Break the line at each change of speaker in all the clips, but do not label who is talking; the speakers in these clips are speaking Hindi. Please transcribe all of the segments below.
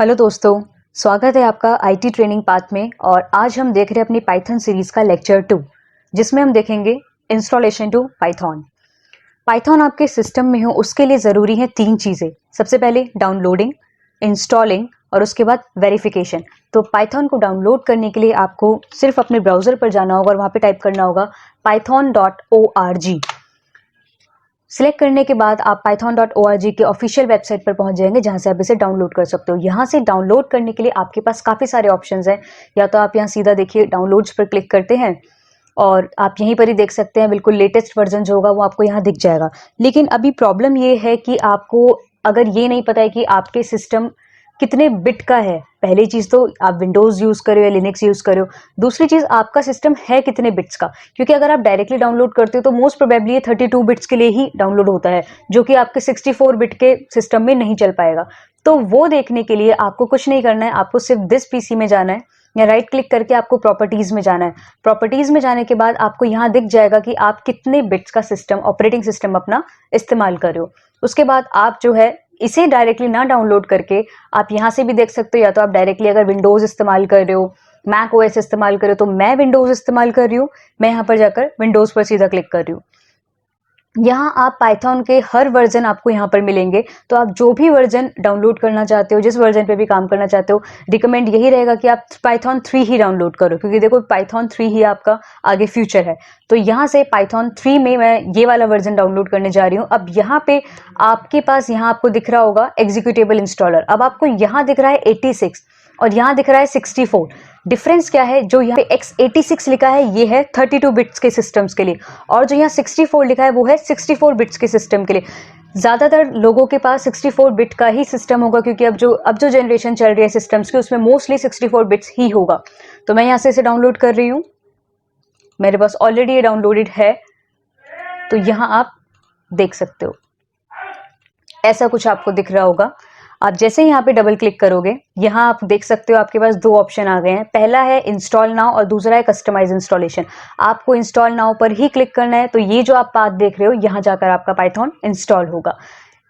हेलो दोस्तों, स्वागत है आपका आईटी ट्रेनिंग पाथ में। और आज हम देख रहे हैं अपनी पाइथन सीरीज का लेक्चर 2, जिसमें हम देखेंगे इंस्टॉलेशन टू पाइथन। पाइथन आपके सिस्टम में हो उसके लिए ज़रूरी है 3 चीज़ें। सबसे पहले डाउनलोडिंग, इंस्टॉलिंग और उसके बाद वेरिफिकेशन। तो पाइथन को डाउनलोड करने के लिए आपको सिर्फ अपने ब्राउज़र पर जाना होगा और वहाँ पे टाइप करना होगा python.org। सिलेक्ट करने के बाद आप python.org के ऑफिशियल वेबसाइट पर पहुंच जाएंगे, जहां से आप इसे डाउनलोड कर सकते हो। यहां से डाउनलोड करने के लिए आपके पास काफ़ी सारे ऑप्शंस हैं। या तो आप यहां सीधा देखिए डाउनलोड्स पर क्लिक करते हैं और आप यहीं पर ही देख सकते हैं, बिल्कुल लेटेस्ट वर्जन जो होगा वो आपको यहाँ दिख जाएगा। लेकिन अभी प्रॉब्लम ये है कि आपको अगर ये नहीं पता है कि आपके सिस्टम कितने बिट का है, पहली चीज़ तो आप विंडोज़ यूज़ करो या लिनक्स यूज़ करो, दूसरी चीज़ आपका सिस्टम है कितने बिट्स का। क्योंकि अगर आप डायरेक्टली डाउनलोड करते हो तो मोस्ट प्रोबेबली ये 32 बिट्स के लिए ही डाउनलोड होता है, जो कि आपके 64 बिट के सिस्टम में नहीं चल पाएगा। तो वो देखने के लिए आपको कुछ नहीं करना है, आपको सिर्फ दिस पीसी में जाना है या राइट क्लिक करके आपको प्रॉपर्टीज़ में जाना है। प्रॉपर्टीज़ में जाने के बाद आपको यहाँ दिख जाएगा कि आप कितने बिट्स का सिस्टम, ऑपरेटिंग सिस्टम अपना इस्तेमाल कर रहे हो। उसके बाद आप जो है इसे डायरेक्टली ना डाउनलोड करके आप यहाँ से भी देख सकते हो। या तो आप डायरेक्टली अगर विंडोज़ इस्तेमाल कर रहे हो, मैक ओएस इस्तेमाल कर रहे हो, तो मैं विंडोज़ इस्तेमाल कर रही हूँ, मैं यहाँ पर जाकर विंडोज़ पर सीधा क्लिक कर रही हूँ। यहाँ आप पाइथन के हर वर्जन आपको यहाँ पर मिलेंगे। तो आप जो भी वर्जन डाउनलोड करना चाहते हो, जिस वर्जन पे भी काम करना चाहते हो, रिकमेंड यही रहेगा कि आप पाइथन 3 ही डाउनलोड करो, क्योंकि देखो पाइथन 3 ही आपका आगे फ्यूचर है। तो यहाँ से पाइथन 3 में मैं ये वाला वर्जन डाउनलोड करने जा रही हूँ। अब यहाँ पे आपके पास यहाँ आपको दिख रहा होगा एग्जीक्यूटेबल इंस्टॉलर। अब आपको यहाँ दिख रहा है 86 और यहाँ दिख रहा है 64। डिफरेंस क्या है? जो यहाँ पे x86 लिखा है ये है 32 बिट्स के सिस्टम्स के लिए, और जो यहाँ 64 लिखा है वो है 64 बिट्स के सिस्टम के लिए। ज़्यादातर लोगों के पास 64 बिट का ही सिस्टम होगा, क्योंकि अब जो जनरेशन चल रही है सिस्टम्स की उसमें मोस्टली 64 बिट्स ही होगा। तो मैं यहाँ से इसे डाउनलोड कर रही हूँ, मेरे पास ऑलरेडी ये डाउनलोडेड है। तो यहाँ आप देख सकते हो ऐसा कुछ आपको दिख रहा होगा। आप जैसे ही यहाँ पे डबल क्लिक करोगे, यहाँ आप देख सकते हो आपके पास 2 ऑप्शन आ गए हैं। पहला है इंस्टॉल नाउ और दूसरा है कस्टमाइज इंस्टॉलेशन। आपको इंस्टॉल नाउ पर ही क्लिक करना है। तो ये जो आप पाथ देख रहे हो, यहाँ जाकर आपका पाइथन इंस्टॉल होगा।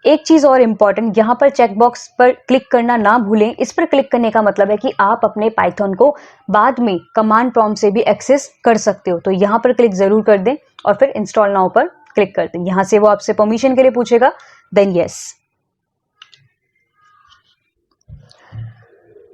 एक चीज़ और इम्पॉर्टेंट, यहाँ पर चेकबॉक्स पर क्लिक करना ना भूलें। इस पर क्लिक करने का मतलब है कि आप अपने पाइथन को बाद में कमांड प्रॉम्प्ट से भी एक्सेस कर सकते हो। तो यहाँ पर क्लिक ज़रूर कर दें और फिर इंस्टॉल नाउ पर क्लिक कर दें। यहाँ से वो आपसे परमिशन के लिए पूछेगा, देन यस।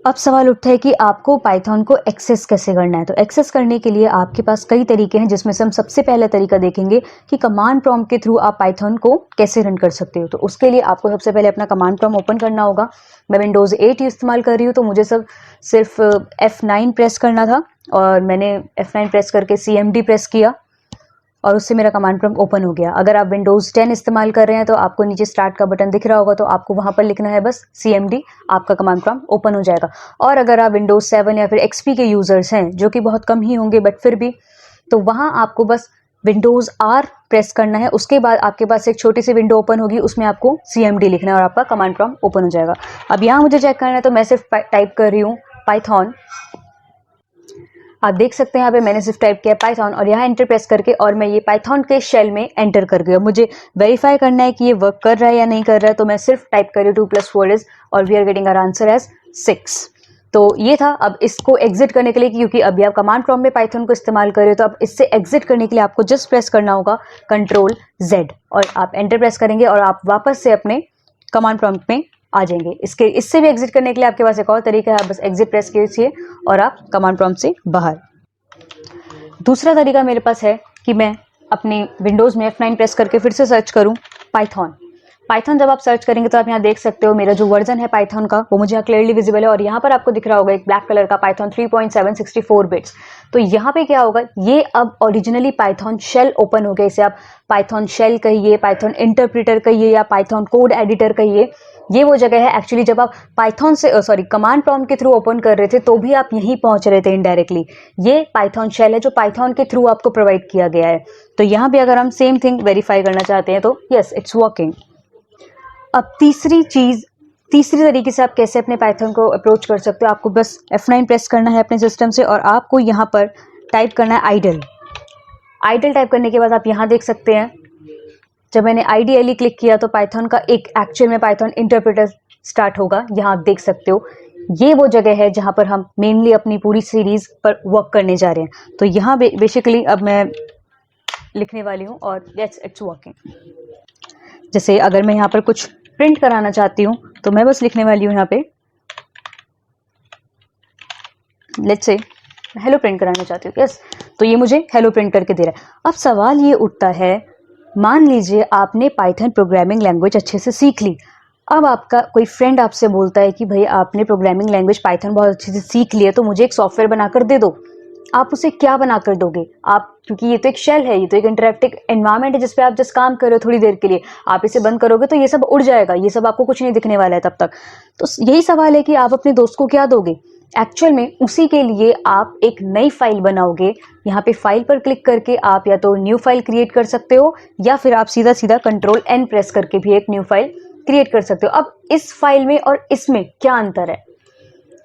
अब सवाल उठता है कि आपको पाइथन को एक्सेस कैसे करना है। तो एक्सेस करने के लिए आपके पास कई तरीके हैं, जिसमें से हम सबसे पहला तरीका देखेंगे कि कमांड प्रॉम्प्ट के थ्रू आप पाइथन को कैसे रन कर सकते हो। तो उसके लिए आपको सबसे पहले अपना कमांड प्रॉम्प्ट ओपन करना होगा। मैं विंडोज़ 8 इस्तेमाल कर रही हूँ, तो मुझे सिर्फ F9 प्रेस करना था और मैंने F9 प्रेस करके CMD प्रेस किया और उससे मेरा कमांड प्रॉम्प्ट ओपन हो गया। अगर आप विंडोज़ 10 इस्तेमाल कर रहे हैं तो आपको नीचे स्टार्ट का बटन दिख रहा होगा, तो आपको वहाँ पर लिखना है बस CMD, आपका कमांड प्रॉम्प्ट ओपन हो जाएगा। और अगर आप विंडोज़ 7 या फिर XP के यूज़र्स हैं, जो कि बहुत कम ही होंगे बट फिर भी, तो वहाँ आपको बस विंडोज़ R प्रेस करना है। उसके बाद आपके पास एक छोटी सी विंडो ओपन होगी, उसमें आपको CMD लिखना है और आपका कमांड प्रॉम्प्ट ओपन हो जाएगा। अब यहाँ मुझे चेक करना है, तो मैं सिर्फ टाइप कर रही हूँ पाइथन। आप देख सकते हैं यहाँ पे मैंने सिर्फ टाइप किया पाइथन और यहाँ एंटर प्रेस करके, और मैं ये पाइथन के शेल में एंटर कर गया। मुझे वेरीफाई करना है कि ये वर्क कर रहा है या नहीं कर रहा है, तो मैं सिर्फ टाइप कर रही हूँ 2 + 4 is, और we are getting our answer as 6। तो ये था। अब इसको एग्जिट करने के लिए, क्योंकि अभी आप कमांड प्रॉम्प्ट में पाइथन को इस्तेमाल कर रहे हो, तो अब इससे एग्जिट करने के लिए आपको जस्ट प्रेस करना होगा Ctrl+Z और आप एंटर प्रेस करेंगे और आप वापस से अपने कमांड प्रॉम्प्ट में आ जाएंगे। इससे भी एग्जिट करने के लिए आपके पास एक और तरीका है, आप बस एग्जिट प्रेस कीजिए और आप कमांड प्रॉम्प्ट से बाहर। दूसरा तरीका मेरे पास है कि मैं अपनी विंडोज़ में F9 प्रेस करके फिर से सर्च करूं पाइथन। पाइथन जब आप सर्च करेंगे तो आप यहाँ देख सकते हो मेरा जो वर्जन है पाइथन का वो मुझे यहाँ क्लियरली विजिबल है, और यहाँ पर आपको दिख रहा होगा एक ब्लैक कलर का पाइथन 3.7 64 बिट्स। तो यहाँ पे क्या होगा, ये अब ओरिजिनली पाइथन शेल ओपन हो गया। इसे आप पाइथन शेल कहिए, पाइथन इंटरप्रेटर कहिए या पाइथन कोड एडिटर कहिए। ये वो जगह है एक्चुअली जब आप पाइथन से कमांड प्रॉम्प्ट के थ्रू ओपन कर रहे थे तो भी आप यहीं पहुंच रहे थे इनडायरेक्टली। ये पाइथन शेल है जो पाइथन के थ्रू आपको प्रोवाइड किया गया है। तो यहाँ भी अगर हम सेम थिंग वेरीफाई करना चाहते हैं तो यस, इट्स वर्किंग। अब तीसरी तरीके से आप कैसे अपने पाइथन को अप्रोच कर सकते हो, आपको बस F9 प्रेस करना है अपने सिस्टम से और आपको यहाँ पर टाइप करना है आइडल। आइडल टाइप करने के बाद आप यहाँ देख सकते हैं, जब मैंने आइडियली क्लिक किया तो पाइथन का एक एक्चुअल में पाइथन इंटरप्रेटर स्टार्ट होगा। यहाँ आप देख सकते हो ये वो जगह है जहाँ पर हम मेनली अपनी पूरी सीरीज पर वर्क करने जा रहे हैं। तो यहाँ बेसिकली अब मैं लिखने वाली हूँ और इट्स वर्किंग। जैसे अगर मैं यहाँ पर कुछ प्रिंट कराना चाहती हूँ तो मैं बस लिखने वाली हूँ यहाँ पे, लेट्स से हेलो प्रिंट कराना चाहती हूँ, यस, तो ये मुझे हेलो प्रिंट करके दे रहा है। अब सवाल ये उठता है, मान लीजिए आपने पाइथन प्रोग्रामिंग लैंग्वेज अच्छे से सीख ली। अब आपका कोई फ्रेंड आपसे बोलता है कि भाई आपने प्रोग्रामिंग लैंग्वेज पाइथन बहुत अच्छे से सीख लिया, तो मुझे एक सॉफ्टवेयर बनाकर दे दो। आप उसे क्या बनाकर दोगे? आप, क्योंकि ये तो एक शेल है, ये तो एक इंटरेक्टिव एनवायरनमेंट है जिसपे आप जस्ट काम कर रहे हो थोड़ी देर के लिए। आप इसे बंद करोगे तो ये सब उड़ जाएगा, ये सब आपको कुछ नहीं दिखने वाला है तब तक। तो यही सवाल है कि आप अपने दोस्त को क्या दोगे? एक्चुअल में उसी के लिए आप एक नई फाइल बनाओगे। यहाँ पे फाइल पर क्लिक करके आप या तो न्यू फाइल क्रिएट कर सकते हो, या फिर आप सीधा सीधा कंट्रोल एन प्रेस करके भी एक न्यू फाइल क्रिएट कर सकते हो। अब इस फाइल में और इसमें क्या अंतर है?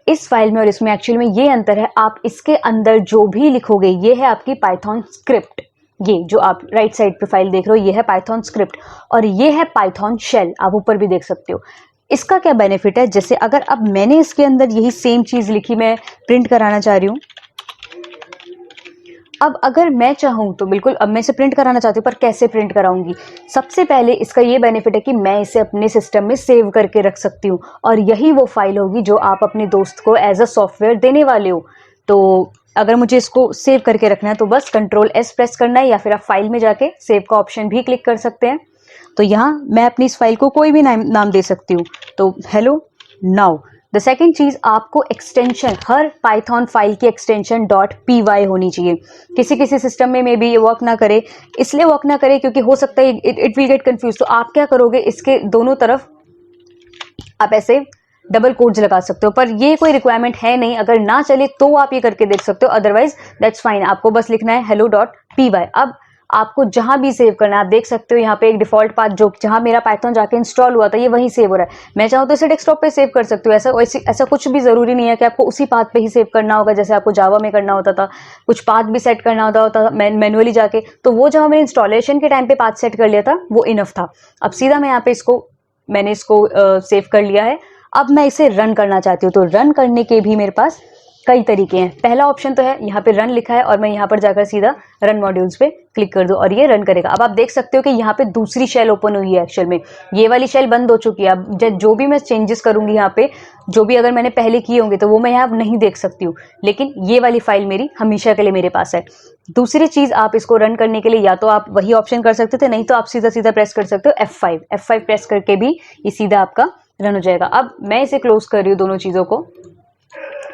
इस फाइल में और इसमें एक्चुअल में ये अंतर है, आप इसके अंदर जो भी लिखोगे ये है आपकी पाइथन स्क्रिप्ट। ये जो आप राइट साइड पे फाइल देख रहे हो ये है पाइथन स्क्रिप्ट, और ये है पाइथन शेल, आप ऊपर भी देख सकते हो। इसका क्या बेनिफिट है? जैसे अगर अब मैंने इसके अंदर यही सेम चीज लिखी, मैं प्रिंट कराना चाह रही हूँ। अब अगर मैं चाहूँ तो बिल्कुल, अब मैं इसे प्रिंट कराना चाहती हूँ, पर कैसे प्रिंट कराऊंगी? सबसे पहले इसका ये बेनिफिट है कि मैं इसे अपने सिस्टम में सेव करके रख सकती हूँ, और यही वो फाइल होगी जो आप अपने दोस्त को एज अ सॉफ्टवेयर देने वाले हो। तो अगर मुझे इसको सेव करके रखना है तो बस कंट्रोल एस प्रेस करना है, या फिर आप फाइल में जाके सेव का ऑप्शन भी क्लिक कर सकते हैं। तो यहाँ मैं अपनी इस फाइल को कोई भी नाम दे सकती हूँ, तो हेलो नाउ। द सेकेंड चीज, आपको एक्सटेंशन, हर पाइथन फाइल की एक्सटेंशन .py होनी चाहिए। किसी किसी सिस्टम में मे बी ये वर्क ना करे, इसलिए वर्क ना करे क्योंकि हो सकता है इट विल गेट कंफ्यूज। तो आप क्या करोगे, इसके दोनों तरफ आप ऐसे डबल कोट्स लगा सकते हो, पर ये कोई रिक्वायरमेंट है नहीं। अगर ना चले तो आप ये करके देख सकते हो, अदरवाइज दैट्स फाइन। आपको बस लिखना है hello.py। अब आपको जहां भी सेव करना है, आप देख सकते हो यहाँ पे एक डिफॉल्ट पाथ जो जहां मेरा पाइथन जाके इंस्टॉल हुआ था ये वहीं सेव हो रहा है। मैं चाहूँ तो इसे डेस्कटॉप पे सेव कर सकती हूँ। ऐसा कुछ भी जरूरी नहीं है कि आपको उसी पाथ पे ही सेव करना होगा, जैसे आपको जावा में करना होता था। कुछ पाथ भी सेट करना होता था मैनुअली जाके, तो वो जहाँ मैंने इंस्टॉलेशन के टाइम पे पाथ सेट कर लिया था वो इनफ था। अब सीधा मैं यहाँ पे मैंने इसको सेव कर लिया है। अब मैं इसे रन करना चाहती हूँ, तो रन करने के भी मेरे पास कई तरीके हैं। पहला ऑप्शन तो है यहाँ पे रन लिखा है, और मैं यहाँ पर जाकर सीधा रन मॉड्यूल्स पे क्लिक कर दूं और ये रन करेगा। अब आप देख सकते हो कि यहाँ पे दूसरी शेल ओपन हुई है। एक्चुअल में ये वाली शेल बंद हो चुकी है। अब जो भी मैं चेंजेस करूंगी यहाँ पे, जो भी अगर मैंने पहले किए होंगे तो वो मैं यहाँ नहीं देख सकती हूँ, लेकिन ये वाली फाइल मेरी हमेशा के लिए मेरे पास है। दूसरी चीज, आप इसको रन करने के लिए या तो आप वही ऑप्शन कर सकते थे, नहीं तो आप सीधा सीधा प्रेस कर सकते हो F5 प्रेस करके भी ये सीधा आपका रन हो जाएगा। अब मैं इसे क्लोज कर रही हूँ दोनों चीजों को।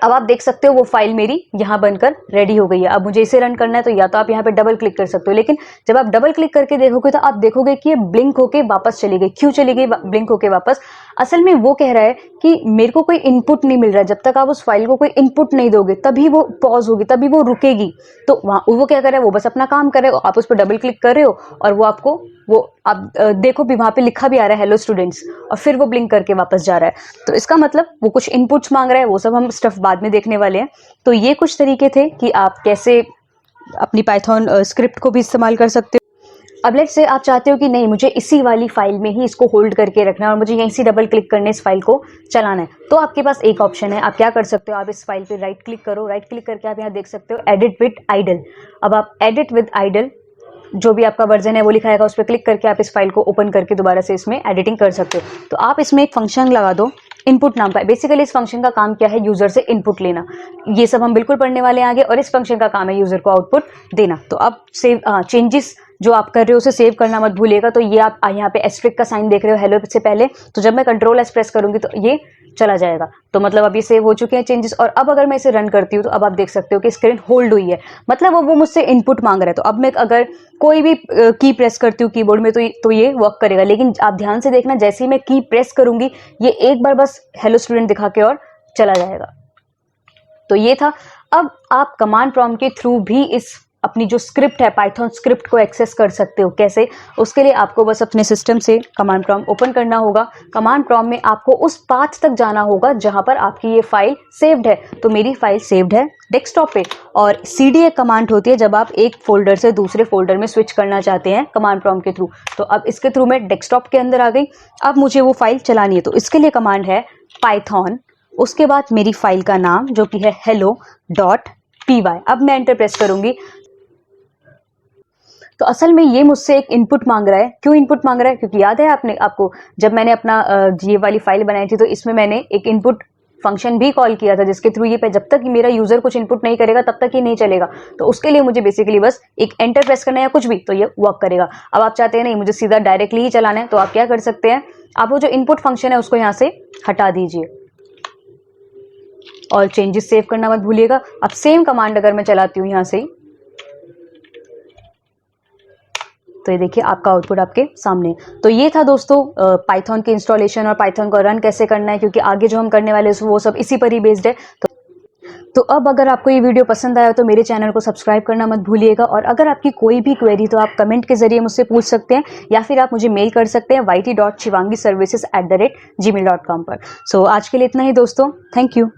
अब आप देख सकते हो वो फाइल मेरी यहाँ बनकर रेडी हो गई है। अब मुझे इसे रन करना है तो या तो आप यहाँ पे डबल क्लिक कर सकते हो, लेकिन जब आप डबल क्लिक करके देखोगे तो आप देखोगे कि ये ब्लिंक होके वापस चली गई। क्यों चली गई ब्लिंक होके वापस? असल में वो कह रहा है कि मेरे को कोई इनपुट नहीं मिल रहा है। जब तक आप उस फाइल को कोई इनपुट नहीं दोगे तभी वो पॉज होगी, तभी वो रुकेगी। तो वहाँ वो क्या कर रहा है, वो बस अपना काम कर रहे हो, आप उस पर डबल क्लिक कर रहे हो और वो आपको आप देखो भी वहां पे लिखा भी आ रहा है हेलो स्टूडेंट्स, और फिर वो ब्लिंक करके वापस जा रहा है। तो इसका मतलब वो कुछ इनपुट्स मांग रहा है, वो सब हम स्टफ बाद में देखने वाले हैं। तो ये कुछ तरीके थे कि आप कैसे अपनी पाइथन स्क्रिप्ट को भी इस्तेमाल कर सकते हो। अब लेट्स से आप चाहते हो कि नहीं, मुझे इसी वाली फाइल में ही इसको होल्ड करके रखना है और मुझे यहीं से डबल क्लिक करने इस फाइल को चलाना है, तो आपके पास एक ऑप्शन है। आप क्या कर सकते हो, आप इस फाइल पे राइट क्लिक करो, राइट क्लिक करके आप यहाँ देख सकते हो एडिट विद आइडल। अब आप एडिट विद आइडल, जो भी आपका वर्जन है वो लिखाएगा, उस पर क्लिक करके आप इस फाइल को ओपन करके दोबारा से इसमें एडिटिंग कर सकते हो। तो आप इसमें एक फंक्शन लगा दो इनपुट नाम का। बेसिकली इस फंक्शन का काम क्या है, यूजर से इनपुट लेना। ये सब हम बिल्कुल पढ़ने वाले हैं आगे, और इस फंक्शन का काम है यूजर को आउटपुट देना। तो अब सेव चेंजेस जो आप कर रहे हो उसे सेव करना मत भूलिएगा। तो ये आप यहाँ पे एस्ट्रिक का साइन देख रहे हो हेलो से पहले, तो जब मैं कंट्रोल एस प्रेस करूंगी तो ये चला जाएगा। तो मतलब अब ये सेव हो चुके हैं चेंजेस। और अब अगर मैं इसे रन करती हूँ तो अब आप देख सकते हो कि स्क्रीन होल्ड हुई है, मतलब वो मुझसे इनपुट मांग रहा है। तो अब मैं अगर कोई भी की प्रेस करती हूँ कीबोर्ड में तो ये वर्क करेगा। लेकिन आप ध्यान से देखना, जैसे ही मैं की प्रेस करूंगी ये एक बार बस हेलो स्टूडेंट दिखा के और चला जाएगा। तो ये था। अब आप कमांड प्रॉम्प्ट के थ्रू भी इस अपनी जो स्क्रिप्ट है पाइथन स्क्रिप्ट को एक्सेस कर सकते हो। कैसे? उसके लिए आपको बस अपने सिस्टम से कमांड प्रॉम्प्ट ओपन करना होगा। कमांड प्रॉम्प्ट में आपको उस पाथ तक जाना होगा जहां पर आपकी ये फाइल सेव्ड है। तो मेरी फाइल सेव्ड है डेस्कटॉप पे, और cd एक कमांड होती है जब आप एक फोल्डर से दूसरे फोल्डर में स्विच करना चाहते हैं कमांड प्रॉम्प्ट के थ्रू। तो अब इसके थ्रू मैं डेस्कटॉप के अंदर आ गई। अब मुझे वो फाइल चलानी है, तो इसके लिए कमांड है पाइथन उसके बाद मेरी फाइल का नाम जो कि है hello.py। अब मैं एंटर प्रेस करूंगी तो असल में ये मुझसे एक इनपुट मांग रहा है। क्यों इनपुट मांग रहा है? क्योंकि याद है आपको जब मैंने अपना ये वाली फाइल बनाई थी तो इसमें मैंने एक इनपुट फंक्शन भी कॉल किया था जिसके थ्रू ये पे जब तक मेरा यूजर कुछ इनपुट नहीं करेगा तब तक ये नहीं चलेगा। तो उसके लिए मुझे बेसिकली बस एक एंटर प्रेस करना है या कुछ भी तो ये वर्क करेगा। अब आप चाहते हैं नहीं मुझे सीधा डायरेक्टली ही चलाना है तो आप क्या कर सकते हैं, आप वो जो इनपुट फंक्शन है उसको यहाँ से हटा दीजिए और चेंजेस सेव करना मत भूलिएगा। अब सेम कमांड अगर मैं चलाती हूँ यहाँ से तो ये देखिए आपका आउटपुट आपके सामने। तो ये था दोस्तों पाइथन के इंस्टॉलेशन और पाइथन को रन कैसे करना है, क्योंकि आगे जो हम करने वाले हैं वो सब इसी पर ही बेस्ड है। तो अब अगर आपको ये वीडियो पसंद आया तो मेरे चैनल को सब्सक्राइब करना मत भूलिएगा, और अगर आपकी कोई भी क्वेरी तो आप कमेंट के जरिए मुझसे पूछ सकते हैं या फिर आप मुझे मेल कर सकते हैं yt.shivangiservices@gmail.com पर। सो आज के लिए इतना ही दोस्तों, थैंक यू।